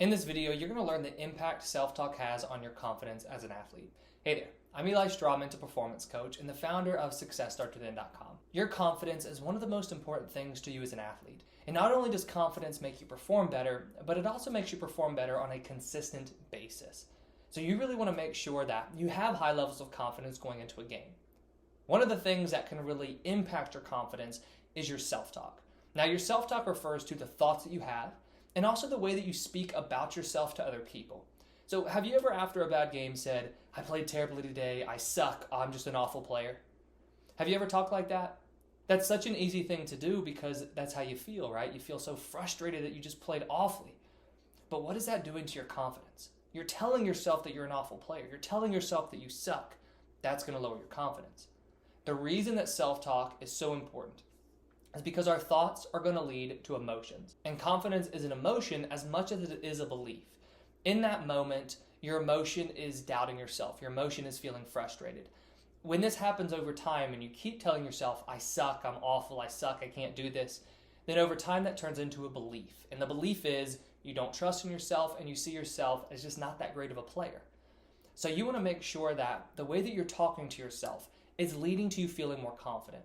In this video, you're going to learn the impact self-talk has on your confidence as an athlete. Hey there, I'm Eli Straw, mental performance coach and the founder of SuccessStartsWithin.com. Your confidence is one of the most important things to you as an athlete. And not only does confidence make you perform better, but it also makes you perform better on a consistent basis. So you really want to make sure that you have high levels of confidence going into a game. One of the things that can really impact your confidence is your self-talk. Now, your self-talk refers to the thoughts that you have and also the way that you speak about yourself to other people. So have you ever, after a bad game, said, I played terribly today, I suck, I'm just an awful player? Have you ever talked like that? That's such an easy thing to do because that's how you feel, right? You feel so frustrated that you just played awfully. But what is that doing to your confidence? You're telling yourself that you're an awful player. You're telling yourself that you suck. That's going to lower your confidence. The reason that self-talk is so important is because our thoughts are going to lead to emotions. And confidence is an emotion as much as it is a belief. In that moment, your emotion is doubting yourself. Your emotion is feeling frustrated. When this happens over time and you keep telling yourself, I suck, I'm awful, I suck, I can't do this, then over time that turns into a belief. And the belief is you don't trust in yourself and you see yourself as just not that great of a player. So you want to make sure that the way that you're talking to yourself is leading to you feeling more confident.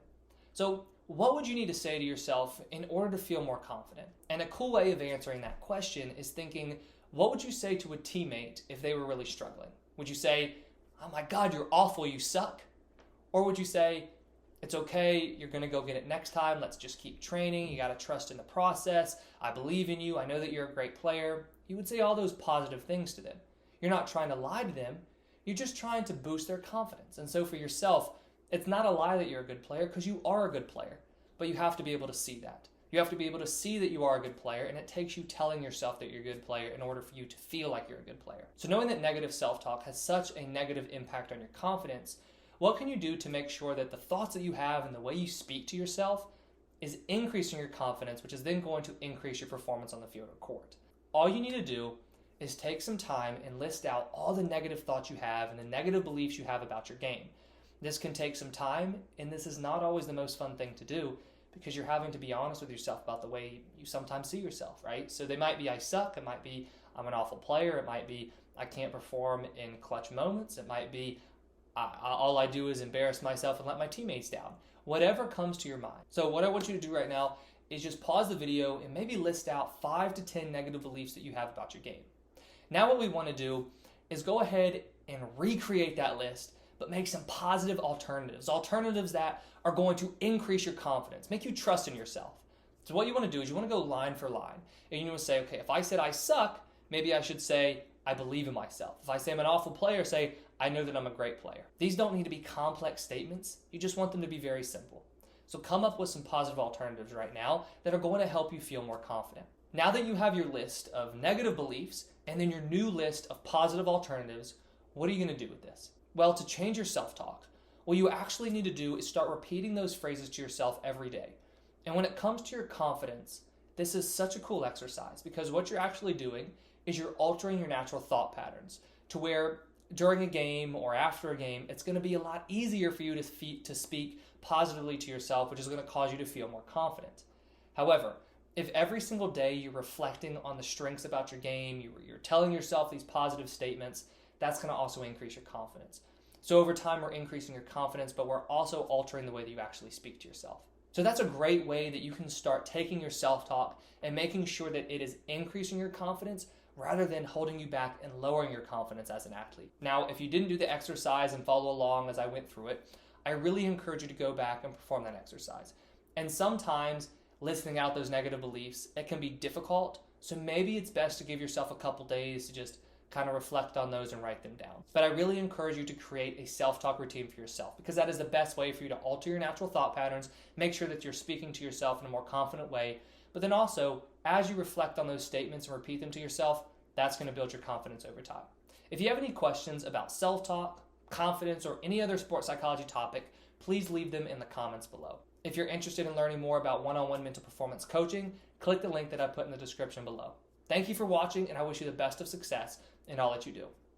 So what would you need to say to yourself in order to feel more confident? And a cool way of answering that question is thinking, what would you say to a teammate if they were really struggling? Would you say, oh my God, you're awful, you suck? Or would you say, it's okay, you're going to go get it next time, let's just keep training, you got to trust in the process, I believe in you, I know that you're a great player. You would say all those positive things to them. You're not trying to lie to them, you're just trying to boost their confidence. And so for yourself, it's not a lie that you're a good player because you are a good player, but you have to be able to see that. You have to be able to see that you are a good player, and it takes you telling yourself that you're a good player in order for you to feel like you're a good player. So knowing that negative self-talk has such a negative impact on your confidence, what can you do to make sure that the thoughts that you have and the way you speak to yourself is increasing your confidence, which is then going to increase your performance on the field or court? All you need to do is take some time and list out all the negative thoughts you have and the negative beliefs you have about your game. This can take some time, and this is not always the most fun thing to do because you're having to be honest with yourself about the way you sometimes see yourself, right? So they might be, I suck. It might be, I'm an awful player. It might be, I can't perform in clutch moments. It might be, all I do is embarrass myself and let my teammates down. Whatever comes to your mind. So what I want you to do right now is just pause the video and maybe list out 5 to 10 negative beliefs that you have about your game. Now what we want to do is go ahead and recreate that list, but make some positive alternatives that are going to increase your confidence, make you trust in yourself. So what you want to do is you want to go line for line, and you want to say, okay, if I said I suck, maybe I should say I believe in myself. If I say I'm an awful player, say I know that I'm a great player. These don't need to be complex statements. You just want them to be very simple. So come up with some positive alternatives right now that are going to help you feel more confident. Now that you have your list of negative beliefs and then your new list of positive alternatives, what are you going to do with this? Well, to change your self-talk, what you actually need to do is start repeating those phrases to yourself every day. And when it comes to your confidence, this is such a cool exercise because what you're actually doing is you're altering your natural thought patterns to where during a game or after a game, it's going to be a lot easier for you to speak positively to yourself, which is going to cause you to feel more confident. However, if every single day you're reflecting on the strengths about your game, you're telling yourself these positive statements, that's going to also increase your confidence. So over time, we're increasing your confidence, but we're also altering the way that you actually speak to yourself. So that's a great way that you can start taking your self-talk and making sure that it is increasing your confidence rather than holding you back and lowering your confidence as an athlete. Now, if you didn't do the exercise and follow along as I went through it, I really encourage you to go back and perform that exercise. And sometimes listing out those negative beliefs, it can be difficult. So maybe it's best to give yourself a couple days to just kind of reflect on those and write them down. But I really encourage you to create a self-talk routine for yourself because that is the best way for you to alter your natural thought patterns, make sure that you're speaking to yourself in a more confident way. But then also, as you reflect on those statements and repeat them to yourself, that's going to build your confidence over time. If you have any questions about self-talk, confidence, or any other sports psychology topic, please leave them in the comments below. If you're interested in learning more about one-on-one mental performance coaching, click the link that I put in the description below. Thank you for watching, and I wish you the best of success in all that you do.